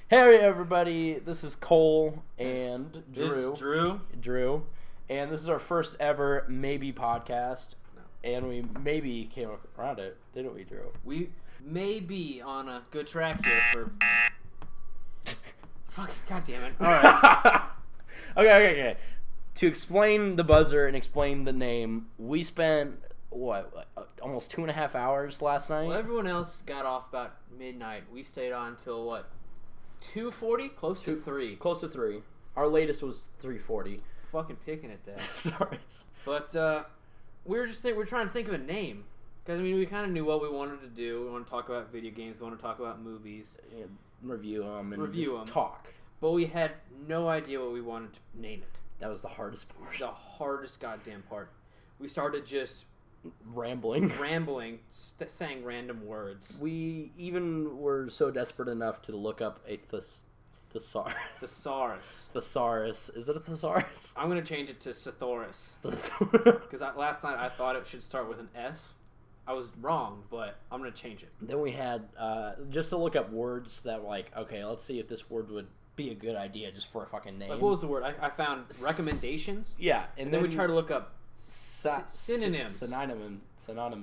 Hey everybody, this is Cole and Drew. This is Drew. And this is our first ever maybe podcast. No. And we maybe came around it, didn't we, Drew? We may be on a good track here for... Fucking goddamn it. Alright. Okay. To explain the buzzer and explain the name, we spent, almost 2.5 hours last night? Well, everyone else got off about midnight. We stayed on till, 2:40? Close to 3. Close to 3. Our latest was 3:40. Fucking picking at that. Sorry. But, we were trying to think of a name. Because, we kind of knew what we wanted to do. We want to talk about video games. We want to talk about movies. Yeah, review them. Talk. But we had no idea what we wanted to name it. That was the hardest part. The hardest goddamn part. We started just... Rambling, saying random words. We even were so desperate enough to look up a thesaurus. Thesaurus. Is it a thesaurus? I'm going to change it to Sathoris. Because last night I thought it should start with an S. I was wrong, but I'm going to change it. Then we had, just to look up words that okay, let's see if this word would be a good idea just for a fucking name. What was the word? I found recommendations. Yeah. And then we tried to look up synonyms. Synonyms.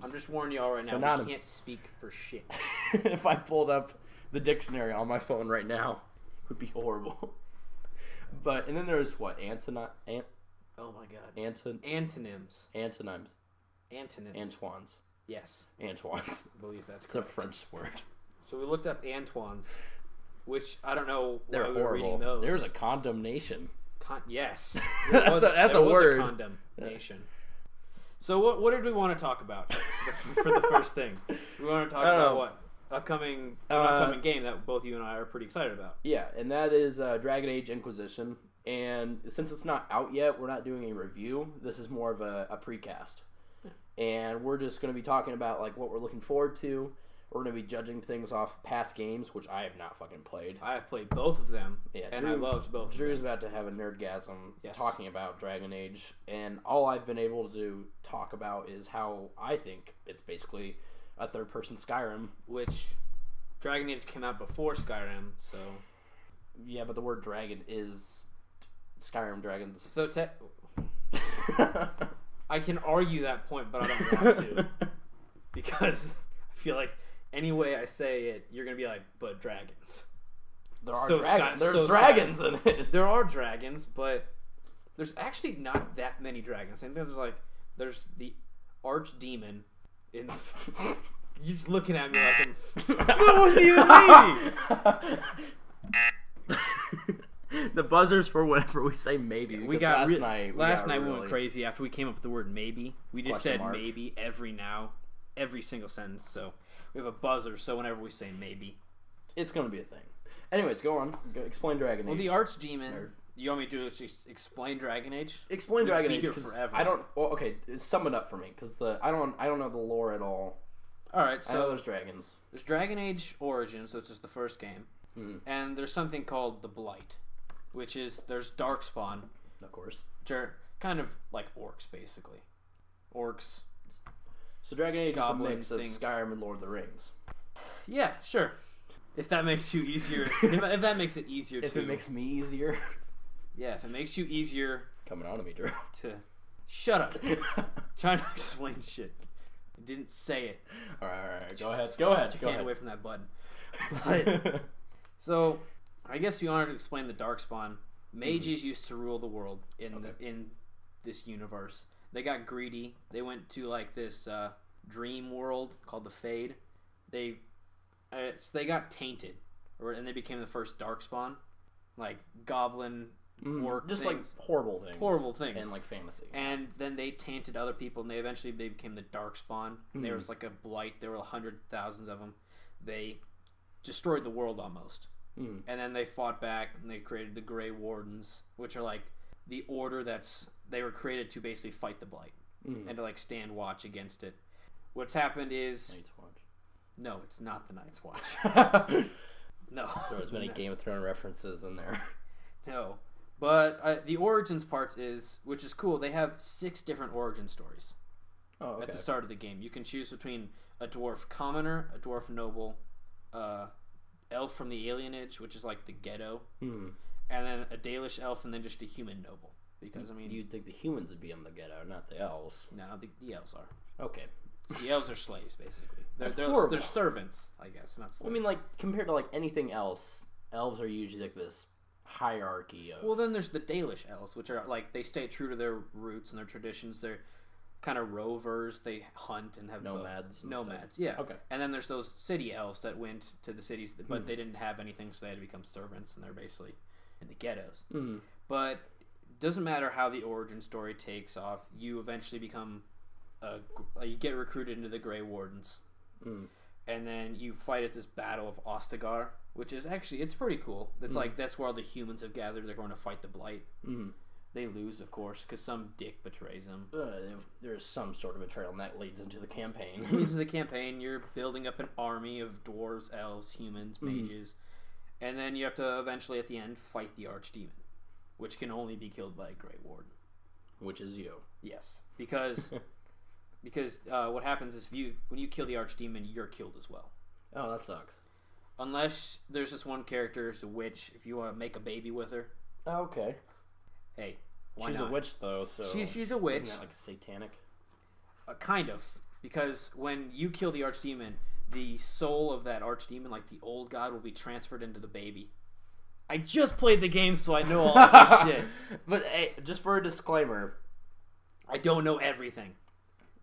I'm just warning you all right now. Synonyms. We can't speak for shit. If I pulled up the dictionary on my phone right now, it would be horrible. And then there's oh my god. Antonyms. Antonyms. Antoines. Yes. Antoines. I believe that's it's correct. a French word. So we looked up Antoines, which I don't know They're why we horrible. were reading those. There's a condemnation. Yes. That's a word. A condemnation. So what did we want to talk about for the first thing? We want to talk about what? Upcoming game that both you and I are pretty excited about. Yeah, and that is Dragon Age Inquisition. And since it's not out yet, we're not doing a review. This is more of a precast. Yeah. And we're just going to be talking about what we're looking forward to. We're going to be judging things off past games, which I have not fucking played. I have played both of them, and Drew, I loved both of them. Drew's about to have a nerdgasm talking about Dragon Age, and all I've been able to talk about is how I think it's basically a third-person Skyrim. Which Dragon Age came out before Skyrim, so... Yeah, but the word dragon is Skyrim dragons. So I can argue that point, but I don't want to. Because I feel like any way I say it, you're going to be like, but dragons. There are dragons. There's dragons in it. There are dragons, but there's actually not that many dragons. I think there's the archdemon in... You're just looking at me like that wasn't even me! The buzzers for whenever we say maybe. Last night we went crazy after we came up with the word maybe. We just said maybe every single sentence. So we have a buzzer. So whenever we say maybe, it's going to be a thing. Anyways, go on. Explain Dragon Age. Well, the archdemon. You want me to explain Dragon Age? Explain Dragon Age. Be here forever. I don't. Well, okay. Sum it up for me, because I don't know the lore at all. All right. So I know there's dragons. There's Dragon Age Origins, which is the first game, and there's something called the Blight, which is there's Darkspawn, of course, which are kind of like orcs, basically. Orcs. So Dragon Age is a mix of Skyrim and Lord of the Rings. Yeah, sure. If that makes you easier, if that makes it easier, if it makes me easier, yeah. If it makes you easier, coming on to me, Drew. To shut up. Trying to explain shit. I didn't say it. All right. Go ahead. Get away from that button. But, so, I guess you wanted to explain the Darkspawn. Mages used to rule the world in this universe. They got greedy. They went to this dream world called the Fade. They got tainted, and they became the first Darkspawn, goblin. Work just things. Horrible things and fantasy, and then they tainted other people, and they became the Darkspawn. There was a blight. There were 100,000 of them. They destroyed the world almost, and then they fought back, and they created the Grey Wardens, which are the order they were created to basically fight the blight and to stand watch against it. What's happened is Night's Watch. No, it's not the Night's Watch. No, there was many Game of Thrones references in there. No. But the origins part which is cool, they have 6 different origin stories at the start of the game. You can choose between a dwarf commoner, a dwarf noble, elf from the alienage, which is like the ghetto, Hmm. and then a Dalish elf, and then just a human noble. Because I mean, You'd think the humans would be in the ghetto, not the elves. no, the elves are. Okay. The elves are slaves, basically. That's They're horrible. servants, I guess, not slaves. I mean, like, compared to, like, anything else, elves are usually, like, this hierarchy of... Well, then there's the Dalish elves, which are, like, they stay true to their roots and their traditions. They're kind of rovers. They hunt and have... Nomads. Nomads, yeah. Okay. And then there's those city elves that went to the cities, but they didn't have anything, so they had to become servants, and they're basically in the ghettos. Mm. But it doesn't matter how the origin story takes off. You eventually become... you get recruited into the Grey Wardens. Mm. And then you fight at this battle of Ostagar, which is actually, it's pretty cool. It's like, that's where all the humans have gathered. They're going to fight the Blight. Mm. They lose, of course, because some dick betrays them. There's some sort of betrayal, and that leads into the campaign. Into the campaign, you're building up an army of dwarves, elves, humans, mages. And then you have to eventually, at the end, fight the Archdemon, which can only be killed by a Grey Warden. Which is you. Yes, because... Because what happens is when you kill the Archdemon, you're killed as well. Oh, that sucks. Unless there's this one character, it's a witch. If you want to make a baby with her, Okay. hey, why She's not? a witch, though, so... She's a witch. Isn't that, like, satanic? Kind of. Because when you kill the Archdemon, the soul of that Archdemon, like the old god, will be transferred into the baby. I just played the game, so I know all this shit. But, hey, just for a disclaimer... I don't know everything.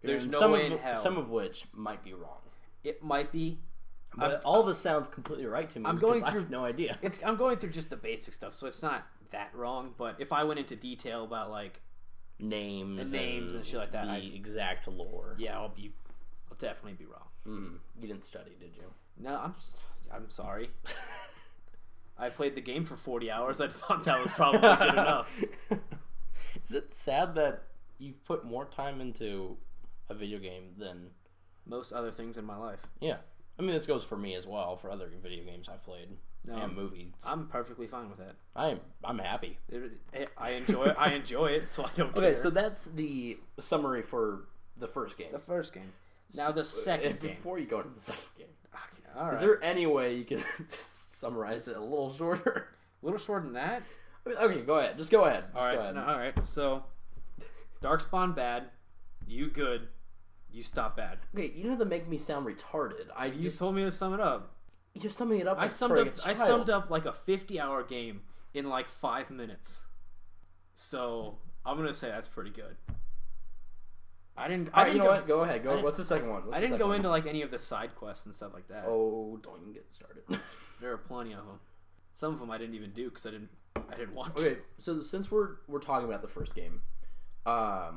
There's no way in hell. Some of which might be wrong. It might be. But all this sounds completely right to me because I have no idea. I'm going through just the basic stuff, so it's not that wrong. But if I went into detail about, like, names and shit like that, the exact lore. Yeah, I'll definitely be wrong. You didn't study, did you? No, I'm sorry. I played the game for 40 hours. I thought that was probably good enough. Is it sad that you've put more time into a video game than most other things in my life? Yeah. I mean, this goes for me as well, for other video games I've played and movies. I'm perfectly fine with that. I'm happy. I enjoy it, so I don't care. Okay, so that's the summary for the first game. The first game. Now the second game. Before you go into the second game. Okay, all right. Is there any way you can summarize it a little shorter? A little shorter than that? I mean, okay, go ahead. Just go ahead. All right, so Darkspawn bad, you good, you stop bad. Okay, you don't have to make me sound retarded. You just told me to sum it up. You're summing it up. I summed up like a 50-hour game in like 5 minutes. So I'm gonna say that's pretty good. You know what? Go ahead. What's the second one? I didn't go into like any of the side quests and stuff like that. Oh, don't even get started. There are plenty of them. Some of them I didn't even do because I didn't want to. Okay, so since we're talking about the first game, what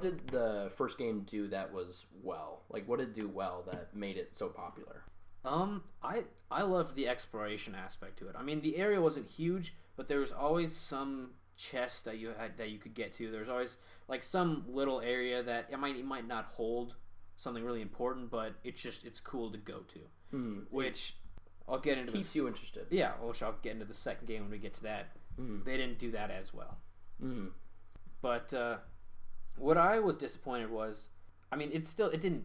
did the first game do that was well? Like, what did it do well that made it so popular? I loved the exploration aspect to it. I mean, the area wasn't huge, but there was always some chest that you could get to. There's always like some little area that it might not hold something really important, but it's cool to go to. Which I'll get into. Keeps you interested. Yeah, which I'll get into the second game when we get to that. They didn't do that as well. But what I was disappointed was, I mean, it didn't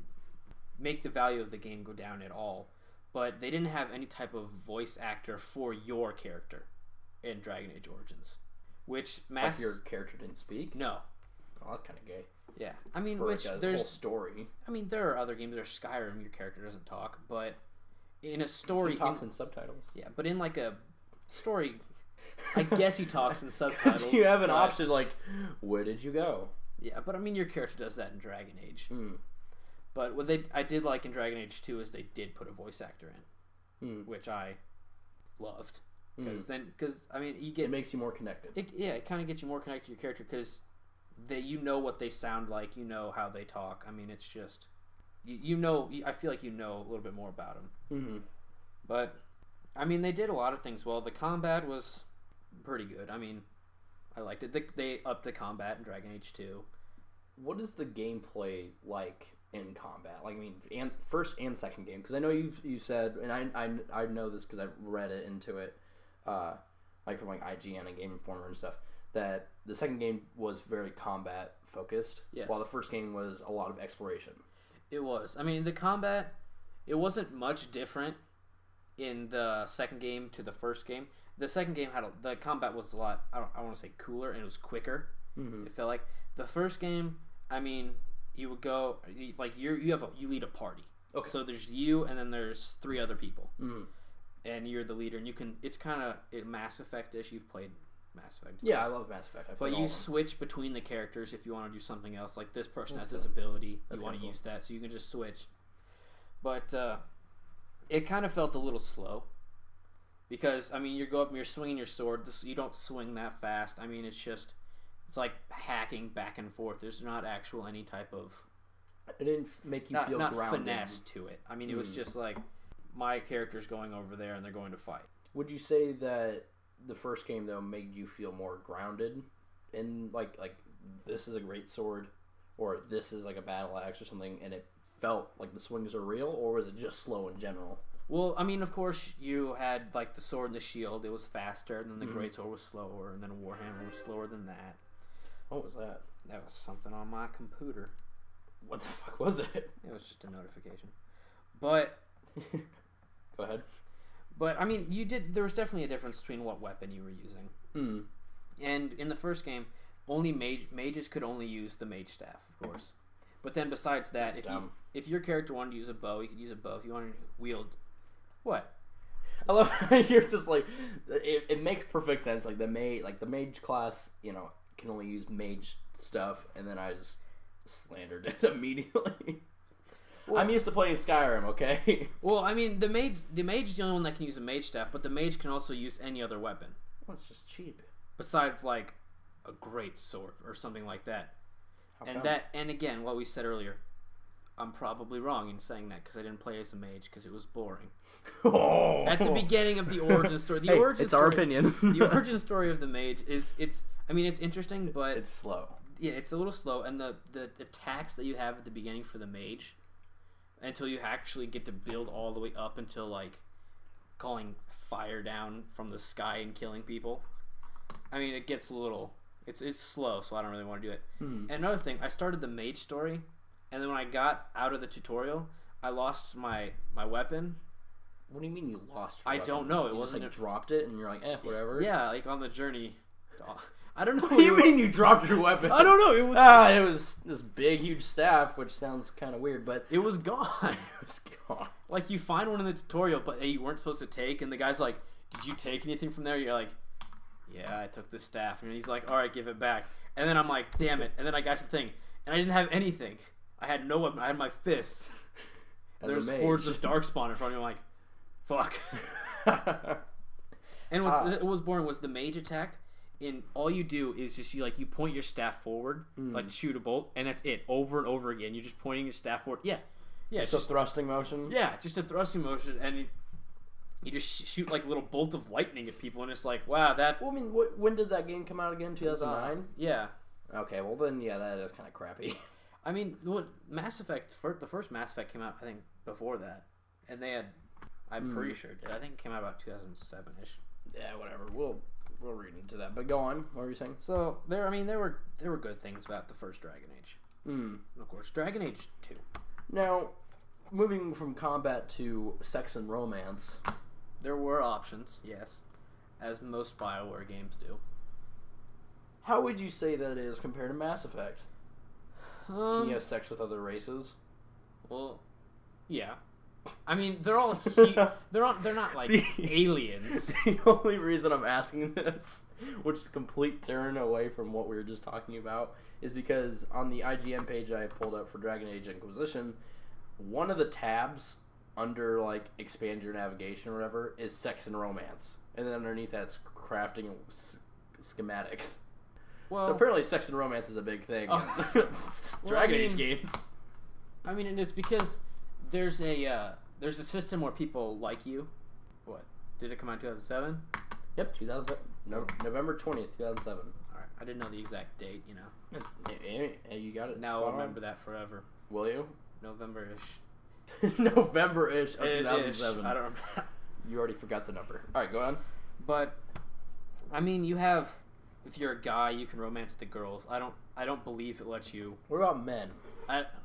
make the value of the game go down at all, but they didn't have any type of voice actor for your character in Dragon Age Origins. Which like your character didn't speak? No. Oh, that's kind of gay. Yeah, I mean, for there's whole story. I mean, there are other games. There's Skyrim. Your character doesn't talk, but in a story, he talks in subtitles. Yeah, but in like a story, I guess he talks in subtitles. You have an option like, where did you go? Yeah, but I mean, your character does that in Dragon Age. But what I did like in Dragon Age 2 is they did put a voice actor in, which I loved. Because I mean, it makes you more connected. It kind of gets you more connected to your character because you know what they sound like, you know how they talk. I mean, it's just I feel like you know a little bit more about them. But I mean, they did a lot of things well. The combat was pretty good. I mean, I liked it. They upped the combat in Dragon Age 2. What is the gameplay like in combat? Like, I mean, first and second game, because I know you said, and I know this because I've read it into it. Like from like IGN and Game Informer and stuff, that the second game was very combat focused, while the first game was a lot of exploration. It was. I mean, the combat, it wasn't much different in the second game to the first game. The second game had the combat was a lot. I want to say cooler, and it was quicker. Mm-hmm. It felt like the first game. I mean, you would go like you lead a party. Okay. So there's you, and then there's 3 other people, and you're the leader, and you can. It's kind of Mass Effect-ish. You've played Mass Effect. Yeah, I love Mass Effect. But you switch between the characters if you want to do something else. Like this person has this ability, you want to use that, so you can just switch. But it kind of felt a little slow. Because, I mean, you go up and you're swinging your sword. You don't swing that fast. I mean, it's like hacking back and forth. There's not actual any type of... It didn't make you feel grounded. Not finesse to it. I mean, it was just like, my character's going over there and they're going to fight. Would you say that the first game, though, made you feel more grounded? In, like this is a great sword, or this is like a battle axe or something, and it felt like the swings are real, or was it just slow in general? Well, I mean, of course, you had, like, the sword and the shield. It was faster, and then the greatsword was slower, and then a warhammer was slower than that. What was that? That was something on my computer. What the fuck was it? It was just a notification. But... Go ahead. But, I mean, there was definitely a difference between what weapon you were using. And in the first game, only mages could only use the mage staff, of course. But then besides that, if your character wanted to use a bow, you could use a bow. If you wanted to wield... What? I love how you're just like it makes perfect sense. Like the mage class, can only use mage stuff, and then I just slandered it immediately. Well, I'm used to playing Skyrim, okay? Well, I mean the mage is the only one that can use a mage staff, but the mage can also use any other weapon. Well, it's just cheap. Besides like a great sword or something like that. And again, what we said earlier. I'm probably wrong in saying that because I didn't play as a mage because it was boring. Oh. At the beginning of the origin story, our opinion. The origin story of the mage it's interesting, but it's slow. Yeah, it's a little slow, and the attacks that you have at the beginning for the mage, until you actually get to build all the way up until like calling fire down from the sky and killing people. I mean, it gets a little. It's slow, so I don't really want to do it. And another thing, I started the mage story. And then when I got out of the tutorial, I lost my weapon. What do you mean you lost your weapon? I don't know. It wasn't just, dropped it and you're like, whatever. Yeah, like on the journey. I don't know. What do you mean you dropped your weapon? I don't know. It was this big, huge staff, which sounds kind of weird, but it was gone. It was gone. Like you find one in the tutorial, but you weren't supposed to take, and the guy's like, "Did you take anything from there?" You're like, "Yeah, I took this staff," and he's like, "All right, give it back." And then I'm like, "Damn it!" And then I got to the thing, and I didn't have anything. I had no weapon. I had my fists. There's hordes of darkspawn in front of me. I'm like, fuck. And what was boring was the mage attack. And all you do is just you point your staff forward, like shoot a bolt, and that's it. Over and over again. You're just pointing your staff forward. Yeah. Just a thrusting motion. Yeah, just a thrusting motion, and you just shoot like a little bolt of lightning at people, and it's like, wow, that. Well, I mean, when did that game come out again? 2009. Yeah. Okay, well then, yeah, that is kind of crappy. I mean, Mass Effect, the first Mass Effect came out, I think, before that. And they had, I'm pretty sure, I think it came out about 2007-ish. Yeah, whatever. We'll read into that. But go on. What were you saying? So, there were good things about the first Dragon Age. And of course, Dragon Age 2. Now, moving from combat to sex and romance. There were options, yes. As most BioWare games do. How would you say that is compared to Mass Effect? Can you have sex with other races? Well, yeah. I mean, they're all they're not like aliens. The only reason I'm asking this, which is a complete turn away from what we were just talking about, is because on the IGN page I pulled up for Dragon Age Inquisition, one of the tabs under like expand your navigation or whatever is sex and romance, and then underneath that's crafting schematics. Well, so apparently sex and romance is a big thing in Dragon Age games. I mean, it's because there's a system where people like you. What? Did it come out in 2007? Yep, 2007. November 20th, 2007. All right. I didn't know the exact date, you know. Hey, you got it. Now I'll remember that forever. Will you? November-ish. November-ish of 2007. I don't remember. You already forgot the number. All right, go on. But, I mean, you have... If you're a guy, you can romance the girls. I don't believe it lets you. What about men?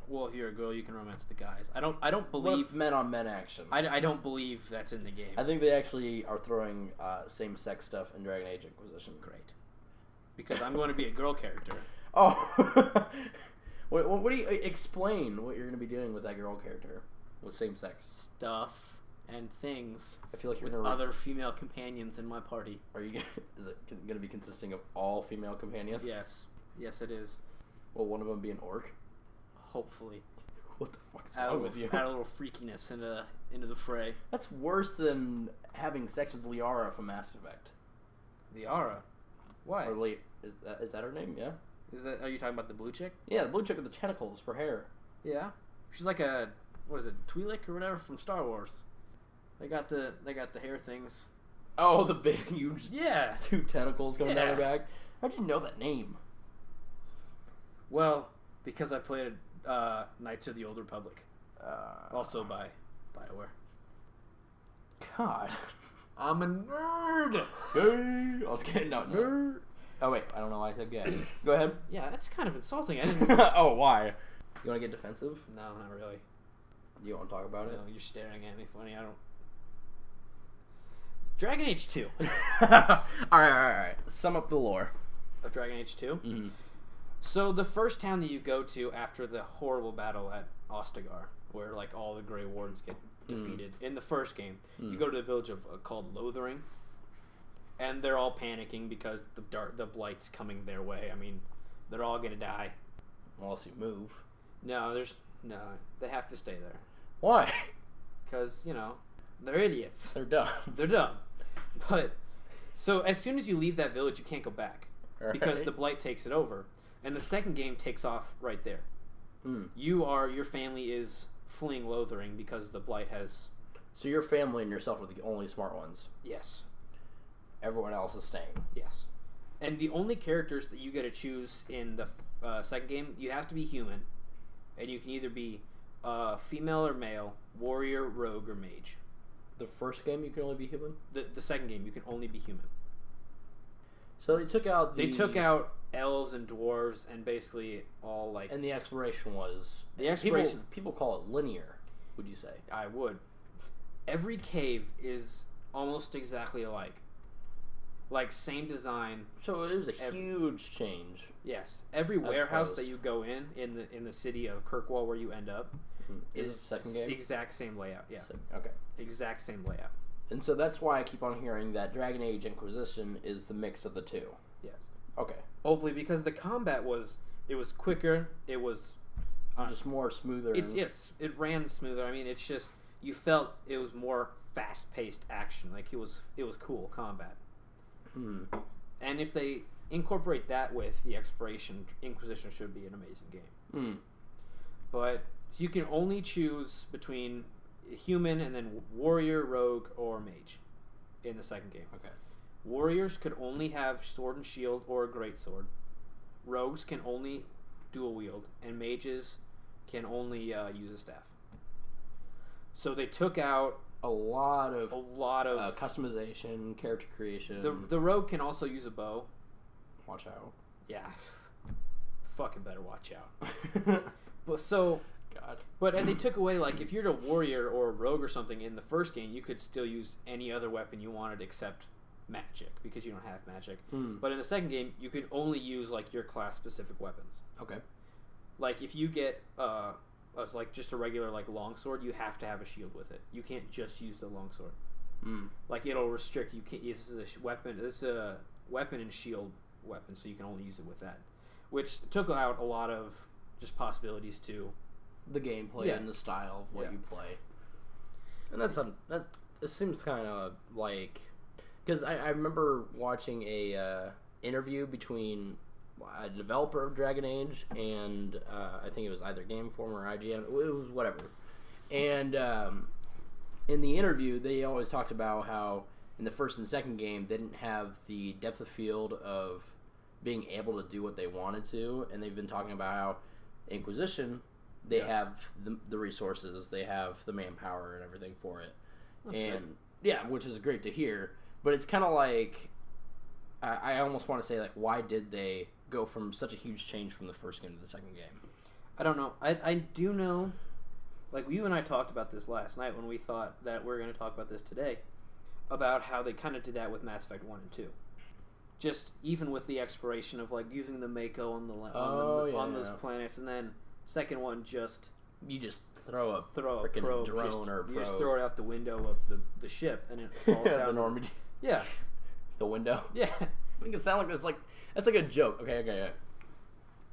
well, if you're a girl, you can romance the guys. I don't What believe if men on men action? I don't believe that's in the game. I think they actually are throwing same-sex stuff in Dragon Age Inquisition. Great, because I'm going to be a girl character. Oh, what do you explain? What you're going to be doing with that girl character with same-sex Stuff and things. I feel like you're with gonna other female companions in my party. Are you? Is it going to be consisting of all female companions? Yes, it is. Will one of them be an orc? Hopefully. What the fuck's Add wrong with you? Add a little freakiness into the fray. That's worse than having sex with Liara from Mass Effect. Liara? Why? Or is that her name? Yeah. Are you talking about the blue chick? Yeah, the blue chick with the tentacles for hair. Yeah. She's like a Twi'lek or whatever from Star Wars. They got the hair things. Oh, the big huge 2 tentacles going down her back. How'd you know that name? Well, because I played Knights of the Old Republic. Also by BioWare. God. I'm a nerd! Gay! I was kidding. No, nerd. Oh, wait. I don't know why I said gay. Go ahead. Yeah, that's kind of insulting. I didn't... Oh, why? You want to get defensive? No, not really. You want to talk about it? No, you're staring at me funny. I don't... Dragon Age 2. Alright. Sum up the lore. Of Dragon Age 2? Mm-hmm. So the first town that you go to after the horrible battle at Ostagar, where like all the Grey Wardens get defeated in the first game, you go to the village of called Lothering, and they're all panicking because the Blight's coming their way. I mean, they're all gonna die. Unless you move. No, they have to stay there. Why? Because they're idiots. They're dumb. They're dumb. But so as soon as you leave that village, you can't go back because the Blight takes it over. And the second game takes off right there. Your family is fleeing Lothering because the Blight has... So your family and yourself are the only smart ones? Yes. Everyone else is staying? Yes. And the only characters that you get to choose in the second game, you have to be human. And you can either be female or male, warrior, rogue, or mage. The first game you can only be human? The second game, you can only be human. So they took out They took out elves and dwarves and basically all like... And the exploration was... The exploration... People call it linear, would you say? I would. Every cave is almost exactly alike. Like, same design. So it was a huge change. Yes. Every warehouse that you go in the city of Kirkwall where you end up is the second game? Exact same layout, yeah. Okay. Exact same layout. And so that's why I keep on hearing that Dragon Age Inquisition is the mix of the two. Yes. Okay. Hopefully, because the combat was quicker, it was... just more smoother. It ran smoother. I mean, it's just, you felt it was more fast-paced action. Like, it was cool combat. And if they incorporate that with the exploration, Inquisition should be an amazing game. But you can only choose between human and then warrior, rogue, or mage in the second game. Okay. Warriors could only have sword and shield or a greatsword. Rogues can only dual wield, and mages can only use a staff. So they took out a lot of customization, character creation. The rogue can also use a bow. Watch out. Yeah. Fucking better watch out. But they took away, like, if you're a warrior or a rogue or something in the first game, you could still use any other weapon you wanted except magic, because you don't have magic. But in the second game, you can only use, like, your class-specific weapons. Okay. Like, if you get, like, just a regular, like, longsword, you have to have a shield with it. You can't just use the longsword. Like, it'll restrict, you can't use this weapon. It's a weapon and shield weapon, so you can only use it with that. Which took out a lot of just possibilities to the gameplay and the style of what you play. And it seems kind of like, because I remember watching a interview between a developer of Dragon Age and I think it was either Game Informer or IGN. It was whatever. And in the interview, they always talked about how in the first and second game they didn't have the depth of field of being able to do what they wanted to, and they've been talking about how Inquisition, they have the resources, they have the manpower and everything for it. That's good. Yeah, which is great to hear. But it's kind of like, I almost want to say, like, why did they go from such a huge change from the first game to the second game? I don't know. I do know, like, you and I talked about this last night when we thought that we were going to talk about this today, about how they kind of did that with Mass Effect 1 and 2. Just even with the exploration of, like, using the Mako on those planets, and then second one you just throw a freaking probe, drone or probe. You just throw it out the window of the ship, and it falls down. The Normandy. Yeah. The window. Yeah. Make it sound like that's like a joke. Okay.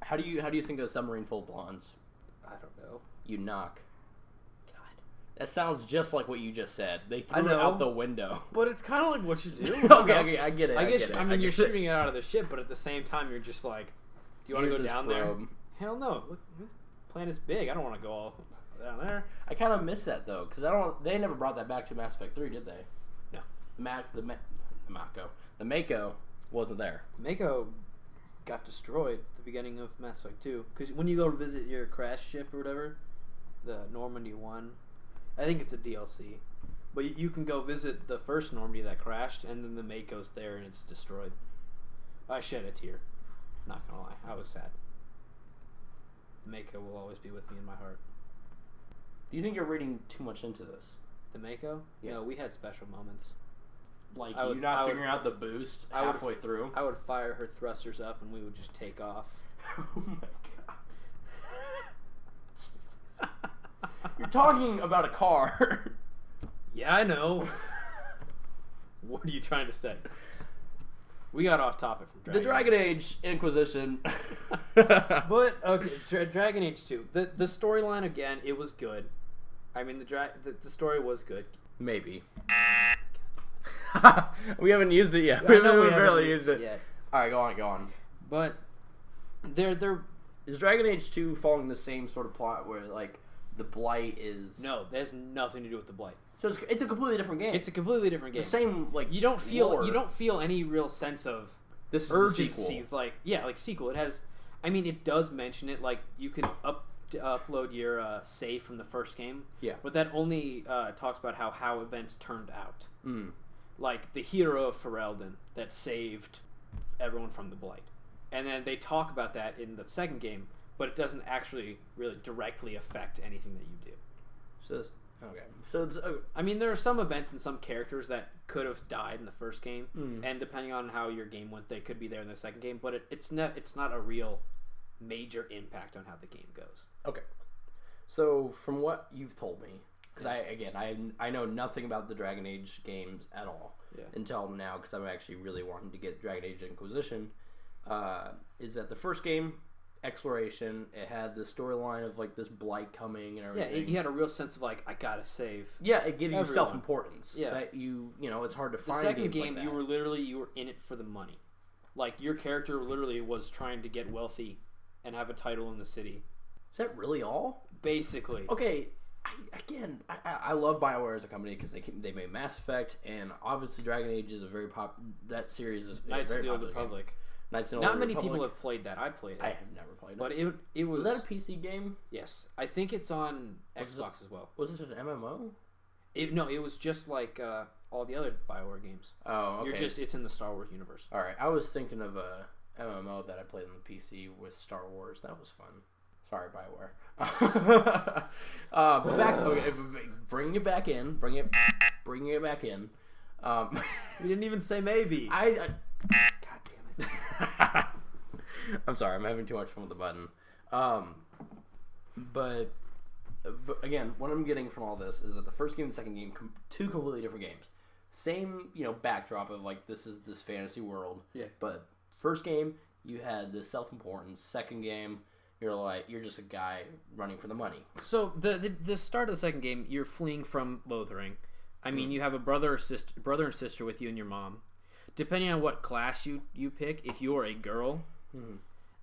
How do you think of a submarine full of blondes? I don't know. You knock. God. That sounds just like what you just said. They threw it out the window. But it's kind of like what you do. okay, I get it. I guess you're shooting it out of the ship, but at the same time, you're just like, do you want to go down there? Hell no. Look, this planet's big. I don't want to go all down there. I kind of miss that though, because they never brought that back to Mass Effect 3, did they? No. The Mako wasn't there. The Mako got destroyed at the beginning of Mass Effect 2. Because when you go to visit your crash ship or whatever, the Normandy 1, I think it's a DLC. But you can go visit the first Normandy that crashed, and then the Mako's there and it's destroyed. I shed a tear. Not gonna lie. I was sad. The Mako will always be with me in my heart. Do you think you're reading too much into this? The Mako? Yeah. No, we had special moments. Like, you're not figuring out the boost halfway through? I would fire her thrusters up and we would just take off. Oh my god. Jesus. You're talking about a car. Yeah, I know. What are you trying to say? We got off topic from Dragon Age Inquisition. But, okay, Dragon Age 2. The storyline, again, it was good. I mean, the story was good. Maybe. We haven't used it yet. I know we barely haven't used it yet. Alright, go on. But they're is Dragon Age 2 following the same sort of plot where, like, the Blight is... No, that has nothing to do with the Blight. So it's a completely different game. It's a completely different game. The same, like, you don't feel any real sense of this urgency. It's like, yeah, like sequel. It has, I mean, it does mention it. Like, you can upload your save from the first game. Yeah. But that only talks about how events turned out. Mm. Like the hero of Ferelden that saved everyone from the Blight. And then they talk about that in the second game, but it doesn't actually really directly affect anything that you do. So it's I mean, there are some events and some characters that could have died in the first game, and depending on how your game went, they could be there in the second game. But it's not a real major impact on how the game goes. Okay. So from what you've told me, because I know nothing about the Dragon Age games at all until now, because I'm actually really wanting to get Dragon Age Inquisition. Is that the first game? Exploration. It had the storyline of like this Blight coming and everything. Yeah, you had a real sense of like, I gotta save. Yeah, it gave you self-importance. Yeah, that you know it's hard to find. The second game, you were in it for the money. Like your character literally was trying to get wealthy and have a title in the city. Is that really all? Basically. Okay. I love BioWare as a company because they made Mass Effect, and obviously Dragon Age is a very that series is Knights of the Old Republic. Not many people have played that. I played it. I have never played it. But it was... Was that a PC game? Yes. I think it's on Xbox as well. Was it an MMO? No, it was just like all the other BioWare games. Oh, okay. It's in the Star Wars universe. Alright, I was thinking of a MMO that I played on the PC with Star Wars. That was fun. Sorry, BioWare. Bring it back in. Bring it back in. We didn't even say maybe. God damn it. I'm sorry, I'm having too much fun with the button. But again, what I'm getting from all this is that the first game and the second game, two completely different games. Same, backdrop of like this is this fantasy world. Yeah. But first game, you had this self-importance. Second game, you're just a guy running for the money. So the start of the second game, you're fleeing from Lothering. I mean, you have a brother and sister with you and your mom. Depending on what class you pick, if you're a girl,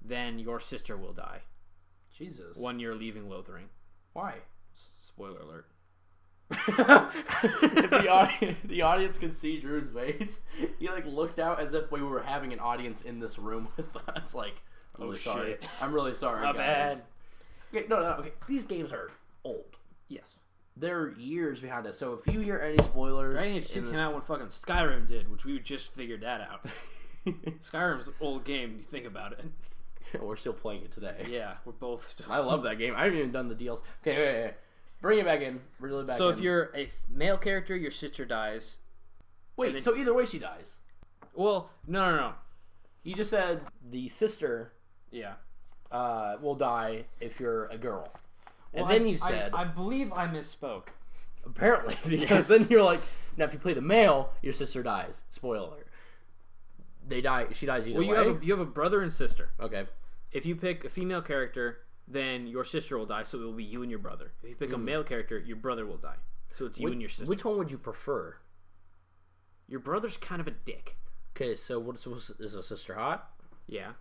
then your sister will die. Jesus. When you're leaving Lothering. Why? Spoiler alert. If the audience could see Drew's face, he like looked out as if we were having an audience in this room with us. Like, I'm really sorry. Shit. I'm really sorry, My guys. bad. Okay, no. Okay, these games are old. Yes. They're years behind us. So if you hear any spoilers, Dragon Age 2 came out when fucking Skyrim did, which we just figured that out. Skyrim's an old game. You think about it. We're still playing it today. Yeah, we're both still... I love that game. I haven't even done the deals. Okay, wait. Bring it back in. Really back in. So if you're a male character, your sister dies. Wait, so either way she dies? Well, no. You just said the sister Yeah. Will die if you're a girl. And Well, then you said... I believe I misspoke. Apparently, because then you're like, now if you play the male, your sister dies. Spoiler alert. They die. She dies either way. You have a brother and sister. Okay. If you pick a female character, then your sister will die, so it will be you and your brother. If you pick a male character, your brother will die. So it's you and your sister. Which one would you prefer? Your brother's kind of a dick. Okay, so is a sister hot? Yeah.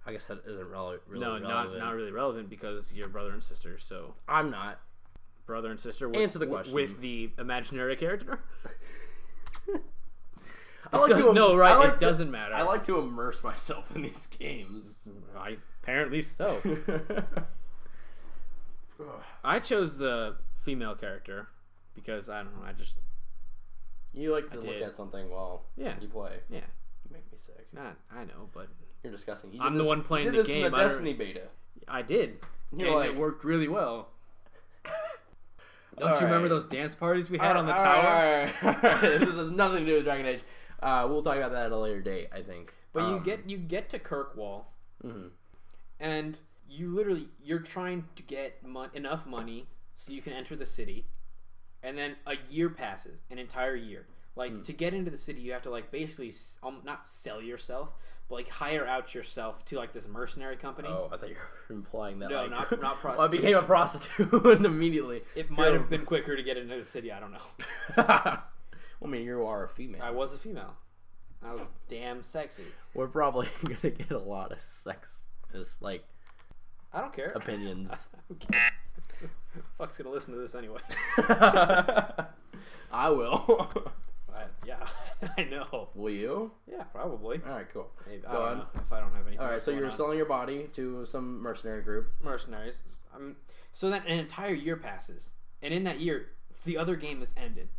I guess that isn't really No, relevant. not really relevant because you're brother and sister, so... I'm not. Brother and sister Answer the question. With the imaginary character? It doesn't matter. I like to immerse myself in these games. Apparently so. I chose the female character because, I don't know, You like to look at something while you play. Yeah. You make me sick. I know, but... You're disgusting. I'm the one playing the game. In the Destiny beta. I did. It worked really well. Don't you remember those dance parties we had on the tower? All right. This has nothing to do with Dragon Age. We'll talk about that at a later date, I think. But you get to Kirkwall, and you're trying to get enough money so you can enter the city, and then a year passes, an entire year. To get into the city, you have to basically not sell yourself, but hire out yourself to this mercenary company. Oh, I thought you were implying that. No, not prostitution. Well, I became a prostitute immediately. It might have been quicker to get into the city. I don't know. Well, I mean, you are a female. I was a female. I was damn sexy. We're probably gonna get a lot of sexist I don't care. opinions. Who cares? Fuck's gonna listen to this anyway. I will. Yeah, I know. Will you? Yeah, probably. All right, cool. Maybe. I don't know if I don't have anything. All right, so you're selling your body to some mercenary group. Mercenaries. So then an entire year passes, and in that year, the other game is ended.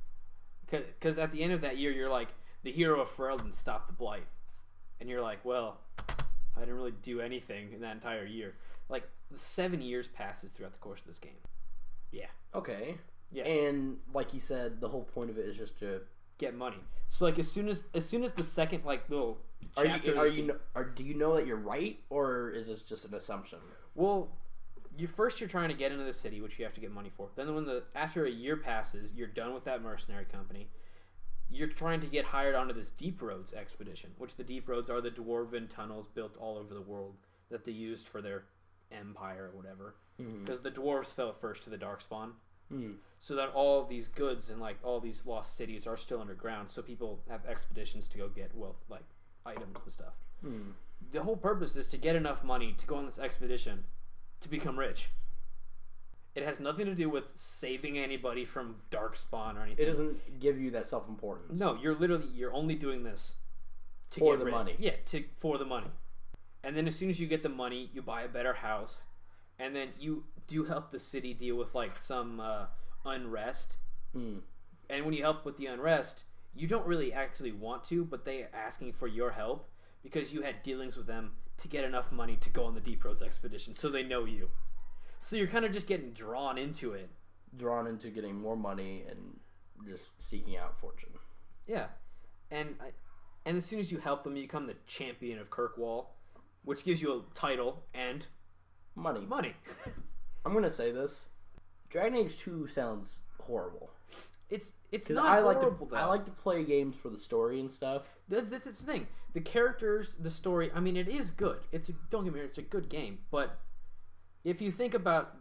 Because at the end of that year, you're the hero of Ferelden stopped the blight, and you're well, I didn't really do anything in that entire year. 7 years passes throughout the course of this game. Yeah. Okay. Yeah. And like you said, the whole point of it is just to get money. So as soon as the second little chapter do you know that you're right, or is this just an assumption? Well, you're trying to get into the city, which you have to get money for. Then after a year passes, you're done with that mercenary company. You're trying to get hired onto this Deep Roads expedition, which the Deep Roads are the dwarven tunnels built all over the world that they used for their empire or whatever. Because the dwarves fell first to the Darkspawn. So that all of these goods and all these lost cities are still underground, so people have expeditions to go get wealth, items and stuff. The whole purpose is to get enough money to go on this expedition to become rich. It has nothing to do with saving anybody from Darkspawn or anything. It doesn't give you that self-importance. No, you're only doing this to for get the rich. money. Yeah, for the money. And then as soon as you get the money, you buy a better house, and then you do help the city deal with some unrest. And when you help with the unrest, you don't really actually want to, but they are asking for your help because you had dealings with them to get enough money to go on the Deep Roads expedition, so they know you. So you're kind of just getting drawn into it. Drawn into getting more money and just seeking out fortune. Yeah. And as soon as you help them, you become the champion of Kirkwall, which gives you a title and money. I'm going to say this. Dragon Age 2 sounds horrible. It's not horrible, though. I like to play games for the story and stuff. That's the thing. The characters, the story, I mean, it is good. Don't get me wrong, it's a good game. But if you think about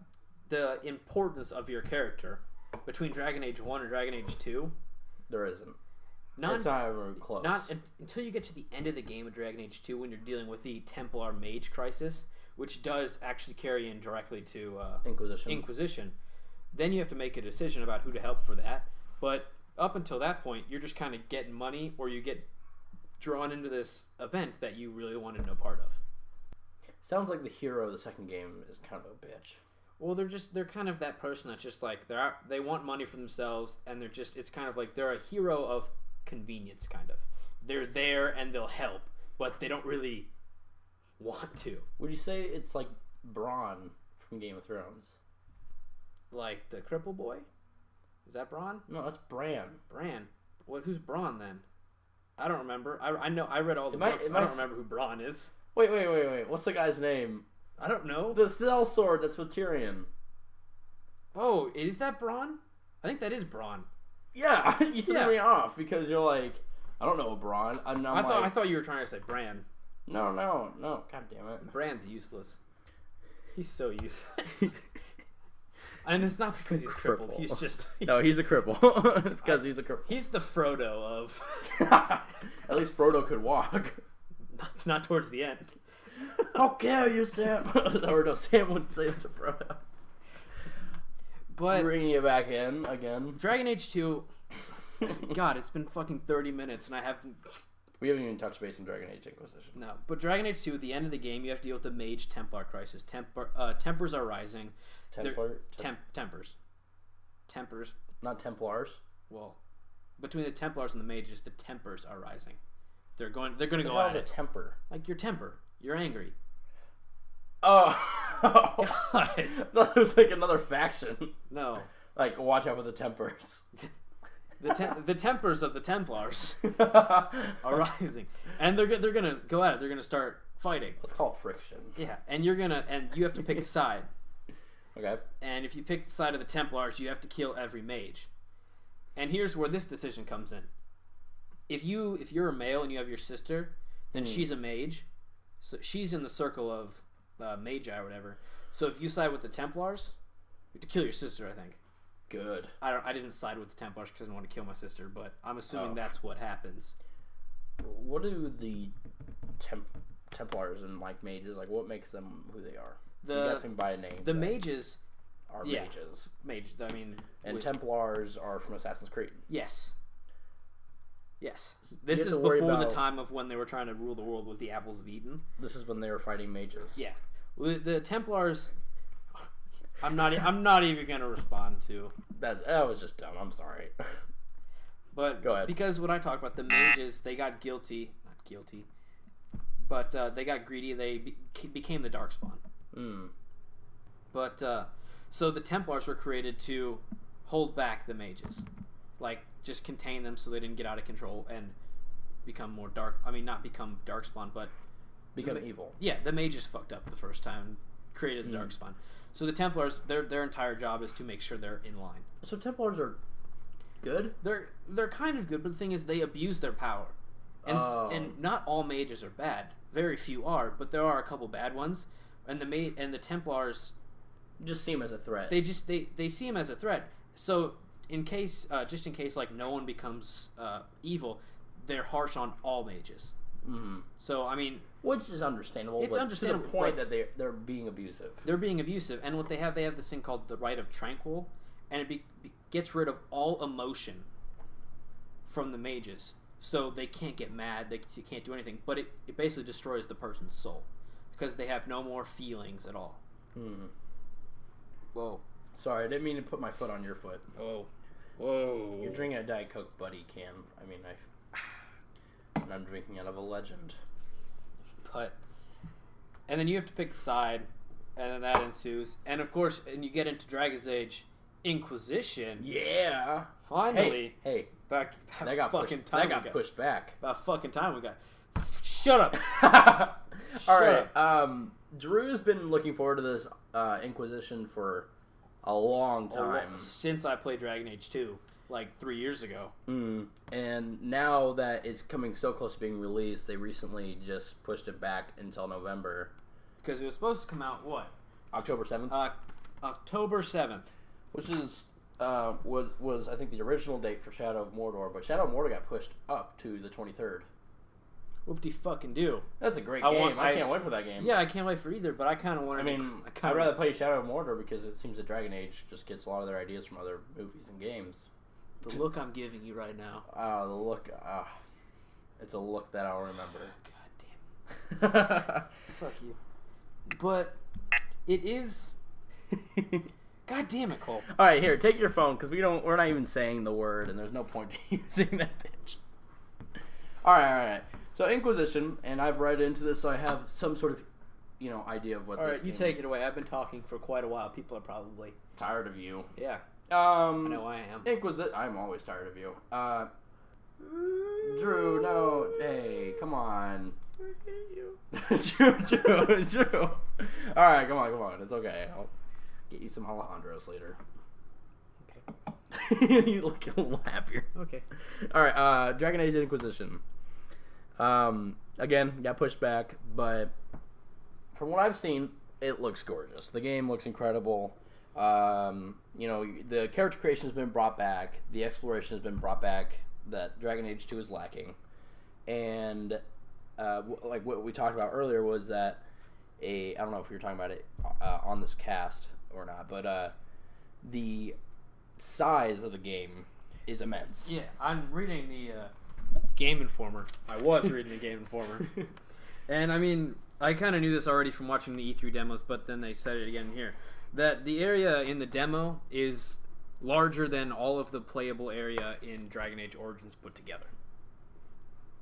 the importance of your character between Dragon Age 1 and Dragon Age 2... There isn't. It's not even close. Not until you get to the end of the game of Dragon Age 2 when you're dealing with the Templar Mage crisis, which does actually carry in directly to Inquisition. Then you have to make a decision about who to help for that. But up until that point, you're just kind of getting money, or you get drawn into this event that you really wanted no part of. Sounds like the hero of the second game is kind of a bitch. Well, they're kind of that person that's just they want money for themselves, and it's kind of they're a hero of convenience, kind of. They're there and they'll help, but they don't really want to. Would you say it's like Bronn from Game of Thrones? Like the cripple boy? Is that Bronn? No, that's Bran. Bran. Well, who's Bronn then? I don't remember. I know. I read all the books. I don't remember who Bronn is. Wait. What's the guy's name? I don't know. The sellsword that's with Tyrion. Oh, is that Bronn? I think that is Bronn. Yeah, you threw me off because you're like, I don't know Bronn. I thought you were trying to say Bran. No. God damn it. Bran's useless. He's so useless. And it's not because he's crippled. He's just... No, he's a cripple. It's because he's a cripple. He's the Frodo of... At least Frodo could walk. Not towards the end. How dare you, Sam? Or no, Sam wouldn't say that to Frodo. But... Bringing you back in again. Dragon Age 2... God, it's been fucking 30 minutes and I haven't... We haven't even touched base on Dragon Age Inquisition. No, but Dragon Age 2, at the end of the game, you have to deal with the Mage Templar crisis. Tempers are rising. Tempers. Not Templars. Well, between the Templars and the Mages, the Tempers are rising. They're going to go at it. A temper? Like your temper. You're angry. Oh. God. I thought it was like another faction. No. Like, watch out for the Tempers. The Tempers of the Templars are rising, and they're gonna go at it. They're gonna start fighting. Let's call it friction. Yeah, and you have to pick a side. Okay. And if you pick the side of the Templars, you have to kill every mage. And here's where this decision comes in. If you're a male and you have your sister, then she's a mage, so she's in the circle of magi or whatever. So if you side with the Templars, you have to kill your sister, I think. Good. I didn't side with the Templars because I didn't want to kill my sister, but I'm assuming that's what happens. What do the Templars and like mages, like what makes them who they are? I'm guessing by a name. The mages are mages. Mages. I mean, and Templars are from Assassin's Creed. Yes. This is before the time of when they were trying to rule the world with the Apples of Eden. This is when they were fighting mages. Yeah. Well, the Templars. I'm not even gonna respond to. That was just dumb. I'm sorry. But go ahead. Because when I talk about the mages, they got not guilty, but they got greedy. They became the Darkspawn. But so the Templars were created to hold back the mages, like just contain them so they didn't get out of control and become more dark. I mean, not become Darkspawn, but become evil. Yeah, the mages fucked up the first time, created the Darkspawn. So the Templars, their entire job is to make sure they're in line. So Templars are good? They're kind of good, but the thing is they abuse their power. And not all mages are bad. Very few are, but there are a couple bad ones. And the Templars just see them as a threat. They see them as a threat. So in case like no one becomes evil, they're harsh on all mages. Mm-hmm. So I mean, which is understandable. It's understandable to the point that they're being abusive. They're being abusive, and what they have this thing called the Rite of Tranquil, and it gets rid of all emotion from the mages, so they can't get mad. They can't do anything, but it basically destroys the person's soul because they have no more feelings at all. Whoa! Sorry, I didn't mean to put my foot on your foot. Oh, whoa! You're drinking a Diet Coke Buddy can. I mean, and I'm drinking out of a Legend. And then you have to pick a side, and then that ensues. And of course, and you get into Dragon Age Inquisition. Yeah. Finally. Hey. That got pushed back. About fucking time we got. Shut up. All right. Drew's been looking forward to this Inquisition for a long time. Since I played Dragon Age 2. Like 3 years ago. And now that it's coming so close to being released, they recently just pushed it back until November. Because it was supposed to come out, what? October 7th? October 7th. Which is, was I think the original date for Shadow of Mordor, but Shadow of Mordor got pushed up to the 23rd. Whoop-de-fucking-do. That's a great game. I can't wait for that game. Yeah, I can't wait for either, but I kind of want to... I'd rather play Shadow of Mordor because it seems that Dragon Age just gets a lot of their ideas from other movies and games. The look I'm giving you right now. The look. It's a look that I'll remember. God damn. Fuck you. But it is. God damn it, Cole. All right, here, take your phone because we're not even saying the word, and there's no point to using that bitch. All right. So Inquisition, and I've read into this, so I have some sort of, idea of what. All this right, you game take it away. I've been talking for quite a while. People are probably tired of you. Yeah. I know I am. I'm always tired of you. Drew, no, hey, come on. I hate you. Drew. All right, come on. It's okay. I'll get you some Alejandros later. Okay. You look a little happier. Okay. All right, Dragon Age Inquisition. Again, got pushed back, but from what I've seen, it looks gorgeous. The game looks incredible. The character creation has been brought back. The exploration has been brought back that Dragon Age 2 is lacking. And like what we talked about earlier was that I don't know if you're talking about it on this cast or not, but the size of the game is immense. Yeah, I'm reading the Game Informer. I was reading the Game Informer. And I mean, I kind of knew this already from watching the E3 demos, but then they said it again here. That the area in the demo is larger than all of the playable area in Dragon Age Origins put together.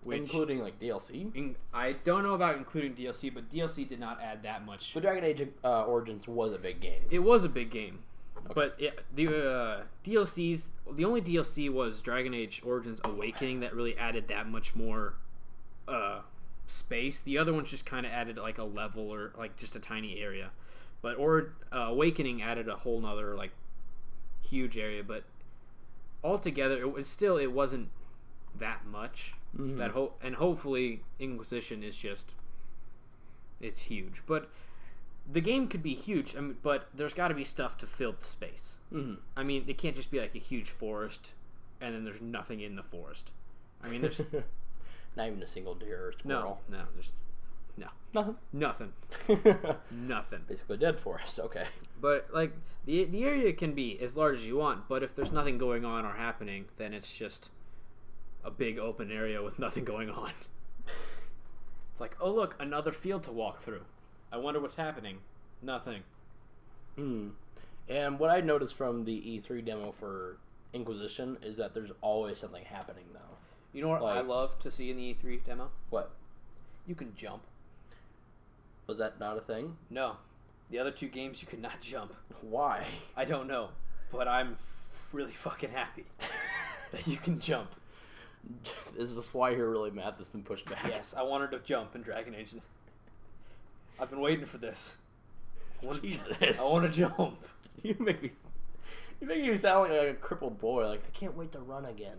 Including like DLC? I don't know about including DLC, but DLC did not add that much. But Dragon Age Origins was a big game. It was a big game. Okay. But the DLCs, the only DLC was Dragon Age Origins Awakening that really added that much more space. The other ones just kind of added like a level or like just a tiny area. But Awakening added a whole nother like huge area. But altogether, it wasn't that much. Mm-hmm. And hopefully Inquisition is it's huge. But the game could be huge, but there's got to be stuff to fill the space. Mm-hmm. I mean, it can't just be like a huge forest, and then there's nothing in the forest. I mean, there's not even a single deer or squirrel. No, there's nothing. Nothing. Basically, a dead forest. Okay. But like the area can be as large as you want, but if there's nothing going on or happening, then it's just a big open area with nothing going on. It's like, oh look, another field to walk through. I wonder what's happening. Nothing. And what I noticed from the E3 demo for Inquisition is that there's always something happening, though. You know what I love to see in the E3 demo? What? You can jump. Was that not a thing? No. The other two games you could not jump. Why? I don't know. But I'm really fucking happy that you can jump. Is this why you're really mad that's been pushed back? Yes, I wanted to jump in Dragon Age. I've been waiting for this. I want to jump. You make me sound like a crippled boy. Like, I can't wait to run again.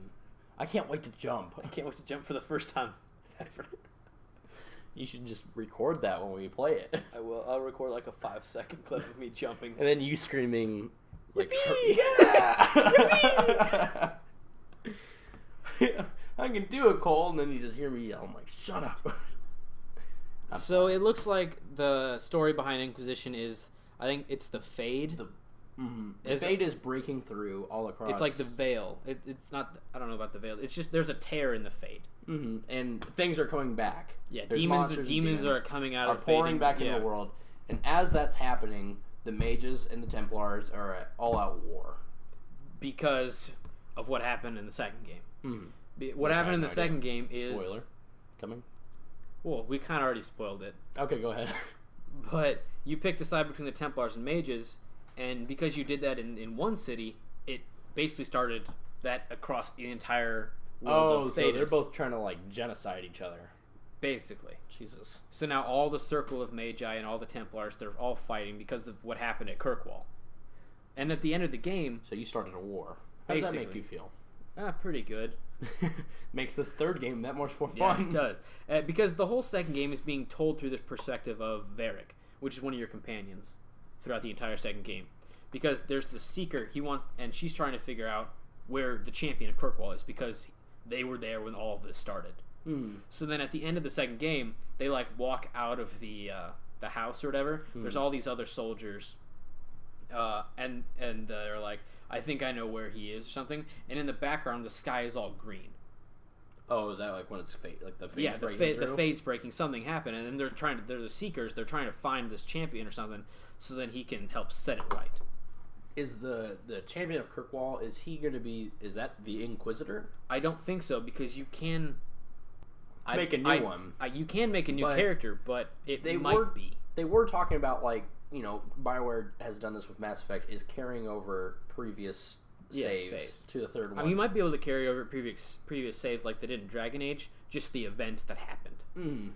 I can't wait to jump. I can't wait to jump for the first time ever. You should just record that when we play it. I will. I'll record like a 5-second clip of me jumping. And then you screaming, like, Yippee! Yeah! Yippee! I can do it, Cole. And then you just hear me yell. I'm like, shut up. So it looks like the story behind Inquisition is, I think it's the Fade. The Fade is breaking through all across. It's like the veil. It's not, I don't know about the veil. It's just there's a tear in the Fade. Mm-hmm. And things are coming back. Yeah, demons are coming out of the Fade. Are pouring back into the world. And as that's happening, the mages and the Templars are at all-out war. Because of what happened in the second game. Mm-hmm. What happened in the second game is... Spoiler. Coming. Well, we kind of already spoiled it. Okay, go ahead. But you picked a side between the Templars and mages, and because you did that in one city, it basically started that across the entire world of Thedas. So they're both trying to, like, genocide each other. Basically. Jesus. So now all the Circle of Magi and all the Templars, they're all fighting because of what happened at Kirkwall. And at the end of the game... So you started a war. How does that make you feel? Pretty good. Makes this third game that much more fun. Yeah, it does. Because the whole second game is being told through the perspective of Varric, which is one of your companions throughout the entire second game. Because there's the Seeker, and she's trying to figure out where the champion of Kirkwall is, because they were there when all of this started. So then at the end of the second game, they like walk out of the house or whatever. There's all these other soldiers, and they're like, I think I know where he is or something. And in the background, the sky is all green. Oh, is that like when it's fade? Like the the fade's breaking. Something happened, and then they're the Seekers. They're trying to find this champion or something, so then he can help set it right. Is the champion of Kirkwall? Is he going to be? Is that the Inquisitor? I don't think so, because you can. make a new one. You can make a new character, but it might be. They were talking about, like, you know, BioWare has done this with Mass Effect, is carrying over previous saves to the third one. I mean, you might be able to carry over previous saves like they did in Dragon Age, just the events that happened.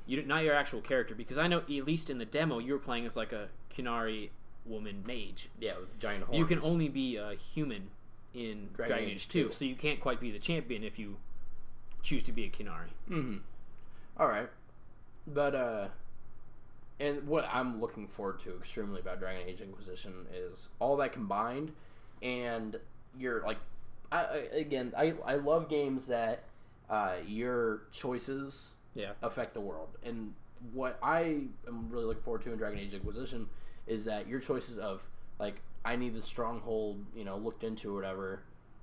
Not your actual character, because I know, at least in the demo, you were playing as like a Qunari woman mage. Yeah, with giant horns. You can only be a human in Dragon Age 2, so you can't quite be the champion if you choose to be a Qunari. Alright. But, and what I'm looking forward to extremely about Dragon Age Inquisition is all that combined, and you're, like, I love games that your choices affect the world. And what I am really looking forward to in Dragon Age Inquisition is that your choices of, like, I need the stronghold, you know, looked into or whatever,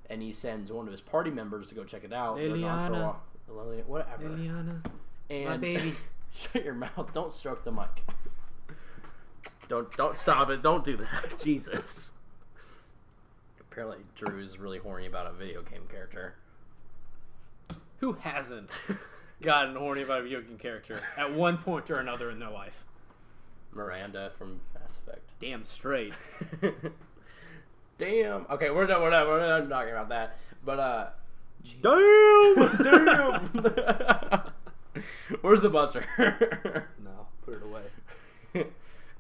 and he sends one of his party members to go check it out. Liliana. Whatever. Liliana. And my baby. Shut your mouth. Don't stroke the mic. Don't stop it. Don't do that. Jesus. Apparently Drew's really horny about a video game character. Who hasn't gotten horny about a video game character at one point or another in their life? Miranda from Mass Effect. Damn straight. Damn. Okay, we're done talking about that. But damn. Where's the buzzer? No, put it away.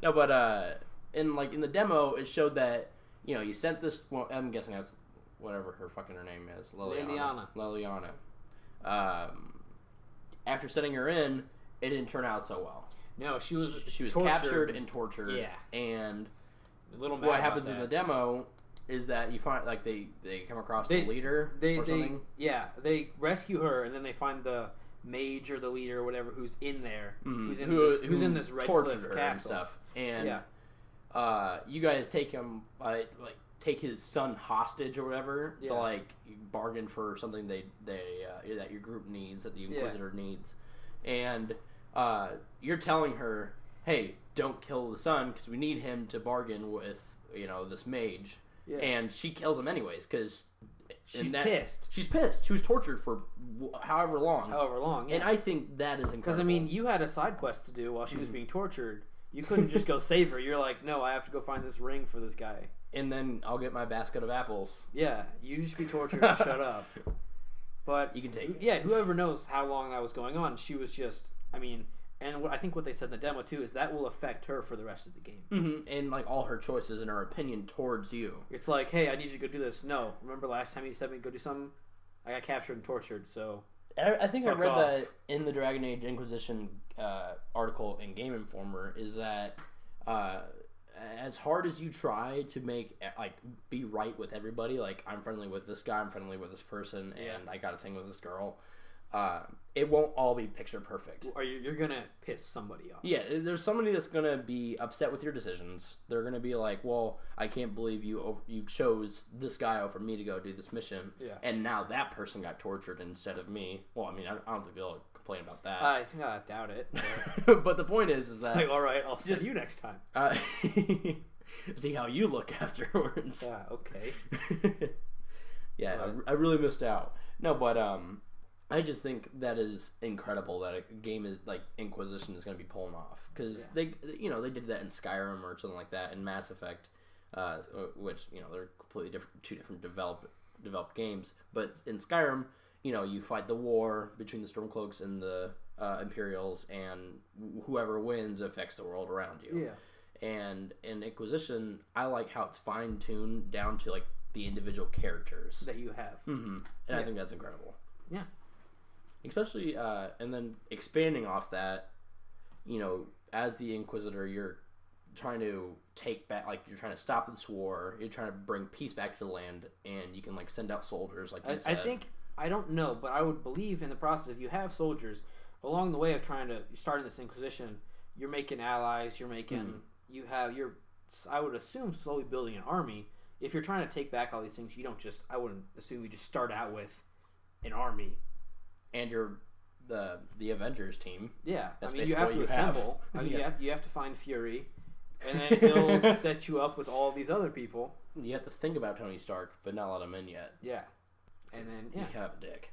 No, but in the demo, it showed that, you know, you sent this. Well, I'm guessing that's whatever her name is, Liliana. After setting her in, it didn't turn out so well. No, she was captured and tortured. Yeah, and a little mad what happens in the demo is that you find, like, they come across the leader or something. They rescue her, and then they find the mage or the leader or whatever who's in there, who's in this Red Cliff castle and stuff. And you guys take him, take his son hostage or whatever. Yeah. To, like, bargain for something that your group needs, that the Inquisitor needs, and you're telling her, hey, don't kill the son because we need him to bargain with, you know, this mage. Yeah. And she kills him anyways because she's pissed. She's pissed. She was tortured for however long. Yeah. And I think that is incredible. Because, I mean, you had a side quest to do while she was being tortured. You couldn't just go save her. You're like, no, I have to go find this ring for this guy. And then I'll get my basket of apples. Yeah, you just be tortured and shut up. But you can take it. Yeah, whoever knows how long that was going on, she was just, I mean, and I think what they said in the demo too is that will affect her for the rest of the game. Mm-hmm. And, like, all her choices and her opinion towards you. It's like, hey, I need you to go do this. No, remember last time you said me to go do something? I got captured and tortured, so... I think I read that in the Dragon Age Inquisition article in Game Informer, is that as hard as you try to make, like, be right with everybody, like, I'm friendly with this guy, I'm friendly with this person, and I got a thing with this girl, it won't all be picture perfect. Or you're gonna piss somebody off. Yeah, there's somebody that's gonna be upset with your decisions. They're gonna be like, well, I can't believe you chose this guy over me to go do this mission, and now that person got tortured instead of me. Well, I mean, I don't think they'll complain about that. I doubt it. But the point is that... Like, all right, I'll see you next time. See how you look afterwards. Yeah, okay. I really missed out. No, but I just think that is incredible that a game is like Inquisition is going to be pulling off, because they did that in Skyrim or something like that, in Mass Effect, which, you know, they're completely two different developed games. But in Skyrim, you know, you fight the war between the Stormcloaks and the Imperials, and whoever wins affects the world around you. Yeah. And in Inquisition, I like how it's fine tuned down to, like, the individual characters that you have. Mm-hmm. And I think that's incredible. Yeah. Especially, and then expanding off that, you know, as the Inquisitor, you're trying to take back, like, you're trying to stop this war, you're trying to bring peace back to the land, and you can, like, send out soldiers, like you said. I don't know, but I would believe in the process, if you have soldiers, along the way of starting this Inquisition, you're making allies, you're making, I would assume, slowly building an army. If you're trying to take back all these things, I wouldn't assume you just start out with an army. And you're the Avengers team. Yeah, I mean, you have to assemble. I mean, you have to find Fury, and then he'll set you up with all these other people. You have to think about Tony Stark, but not let him in yet. Yeah, and then he's kind of a dick.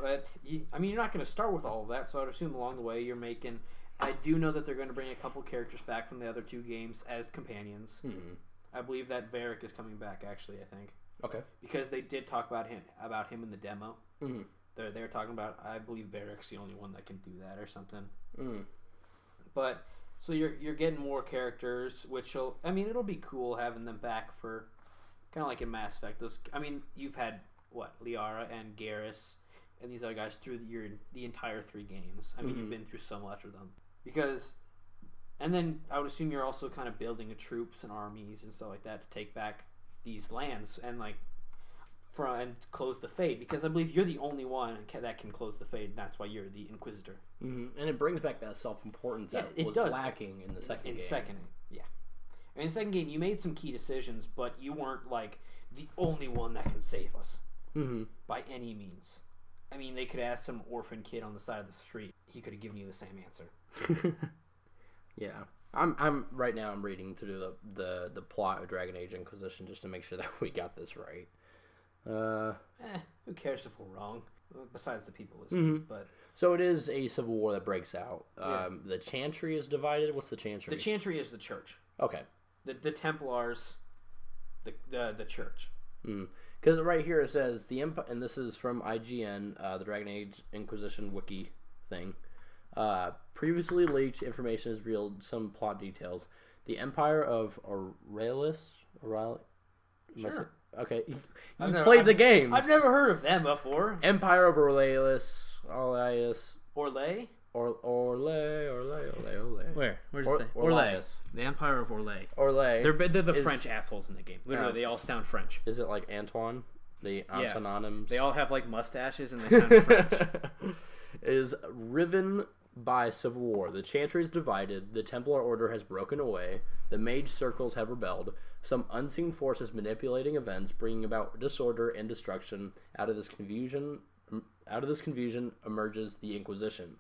But you're not going to start with all of that, so I'd assume along the way you're making. I do know that they're going to bring a couple characters back from the other two games as companions. Mm-hmm. I believe that Varric is coming back. Actually, I think. Okay. Because they did talk about him in the demo. Mm-hmm. They're talking about. I believe Varric's the only one that can do that or something. Mm. But so you're getting more characters, which it'll be cool having them back for kind of like in Mass Effect. You've had Liara and Garrus and these other guys through the entire 3 games. You've been through so much with them and then I would assume you're also kind of building troops and armies and stuff like that to take back these lands and and close the Fade, because I believe you're the only one that can close the Fade, and that's why you're the Inquisitor. Mm-hmm. And it brings back that self-importance that was lacking in the second game. In the second game, you made some key decisions, but you weren't the only one that can save us by any means. They could ask some orphan kid on the side of the street. He could have given you the same answer. Yeah. I'm right now. I'm reading through the plot of Dragon Age Inquisition just to make sure that we got this right. Who cares if we're wrong? Besides the people listening, but so it is a civil war that breaks out. The Chantry is divided. What's the Chantry? The Chantry is the church. Okay. The Templars, the church. Because right here it says the Empire, and this is from IGN, the Dragon Age Inquisition wiki thing. Previously leaked information has revealed some plot details. The Empire of Aurelius. Sure. Okay, played the games. I've never heard of them before. Empire of Aurelius. Orlais? Orlais. Where? Where's it say? Orlais. The Empire of Orlais. Orlais. They're the French assholes in the game. Literally, they all sound French. Is it like Antoine? The Antononyms? They all have mustaches and they sound French. Is riven by civil war. The Chantry is divided. The Templar Order has broken away. The Mage Circles have rebelled. Some unseen forces manipulating events, bringing about disorder and destruction. Out of this confusion emerges the Inquisition.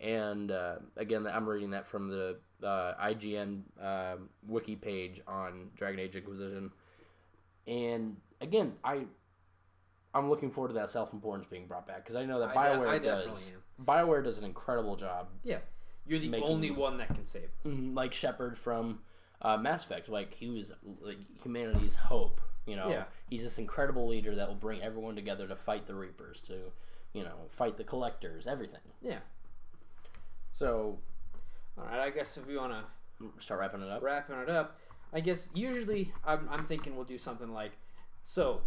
And again, I'm reading that from the IGN wiki page on Dragon Age Inquisition. And again, I'm looking forward to that self-importance being brought back, because I know that BioWare does an incredible job. Yeah, you're the only one that can save us. Like Shepard from Mass Effect, he was humanity's hope. He's this incredible leader that will bring everyone together to fight the Reapers, to fight the Collectors, everything. Yeah. So, all right. I guess if we want to start wrapping it up, I guess usually I'm thinking we'll do something like, so,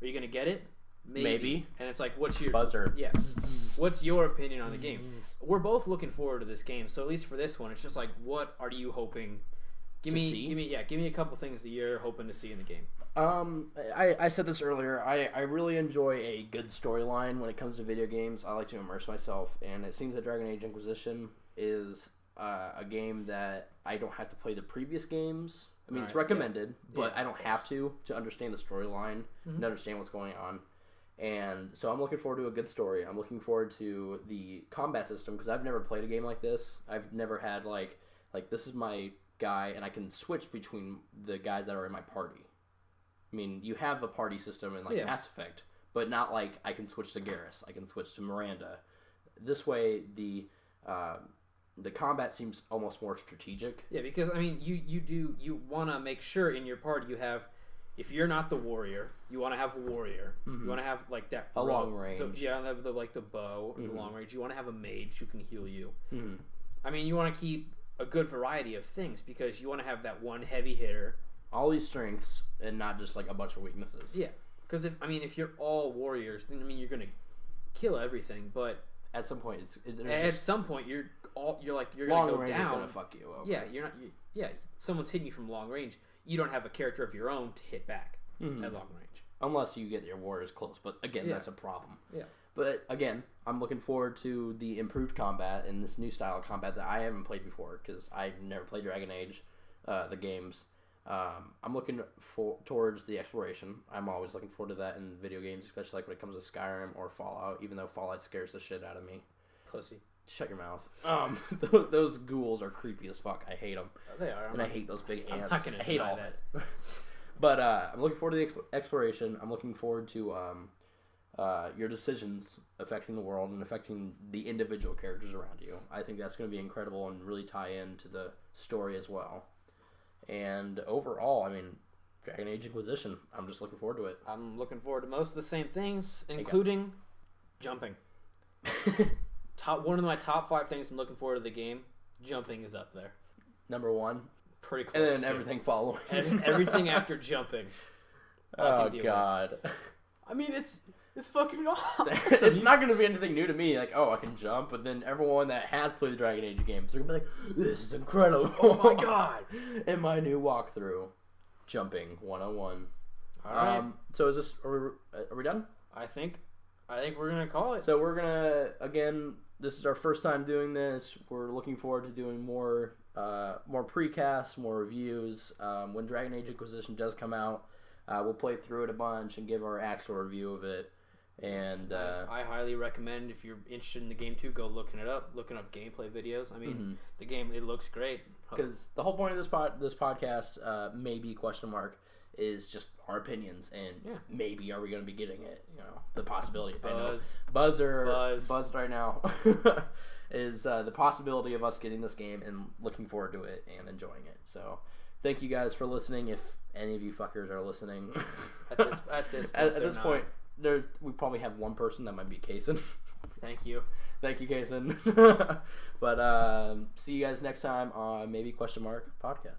are you gonna get it? Maybe. And it's like, what's your buzzer? Yes. What's your opinion on the game? We're both looking forward to this game, so at least for this one, it's just like, what are you hoping? Give me a couple things that you're hoping to see in the game. I said this earlier. I really enjoy a good storyline when it comes to video games. I like to immerse myself, and it seems that Dragon Age Inquisition is a game that I don't have to play the previous games. It's recommended, but I don't have to understand the storyline and understand what's going on. And so I'm looking forward to a good story. I'm looking forward to the combat system, because I've never played a game like this. I've never had like this is my guy, and I can switch between the guys that are in my party. You have a party system in Mass Effect, but not like I can switch to Garrus. I can switch to Miranda. This way, the combat seems almost more strategic. Yeah, because you want to make sure in your party you have, if you're not the warrior, you want to have a warrior. You want to have that long range. The bow, the long range. You want to have a mage who can heal you. You want to keep a good variety of things, because you want to have that one heavy hitter. All these strengths and not just a bunch of weaknesses. Yeah, because if you're all warriors, then you're gonna kill everything. But at some point, you're gonna go long range down. Is gonna fuck you over. Yeah, you're not. Someone's hitting you from long range. You don't have a character of your own to hit back at long range, unless you get your warriors close. But again, that's a problem. Yeah. But again, I'm looking forward to the improved combat and this new style of combat that I haven't played before, because I've never played Dragon Age, the games. I'm looking towards the exploration. I'm always looking forward to that in video games, especially when it comes to Skyrim or Fallout, even though Fallout scares the shit out of me. Pussy. Shut your mouth. Those ghouls are creepy as fuck. I hate them. They are. I hate those big ants. I'm not gonna I hate all that. But I'm looking forward to the exploration. I'm looking forward to your decisions affecting the world and affecting the individual characters around you. I think that's going to be incredible and really tie into the story as well. And overall, I mean, Dragon Age Inquisition, I'm just looking forward to it. I'm looking forward to most of the same things, including jumping. One of my top 5 things I'm looking forward to the game, jumping is up there. Number 1. Pretty close. And then everything following. Everything after jumping. Oh, God. I mean, it's fucking awesome. It's not going to be anything new to me, like, oh, I can jump, but then everyone that has played the Dragon Age games, they're going to be like, this is incredible. Oh, my God. In my new walkthrough, jumping 101. All right. So is this, are we done? I think we're going to call it. So we're going to, again, this is our first time doing this. We're looking forward to doing more precasts, more reviews. When Dragon Age Inquisition does come out, we'll play through it a bunch and give our actual review of it. And I highly recommend, if you're interested in the game too, go looking up gameplay videos. I mean, the game, it looks great. Because the whole point of this podcast, maybe is just our opinions, and maybe are we going to be getting it? You know, the possibility. Buzz right now is the possibility of us getting this game and looking forward to it and enjoying it. So, thank you guys for listening. If any of you fuckers are listening, at this point, we probably have one person that might be Kaysen. Thank you, Kaysen. But see you guys next time on maybe ? Podcast.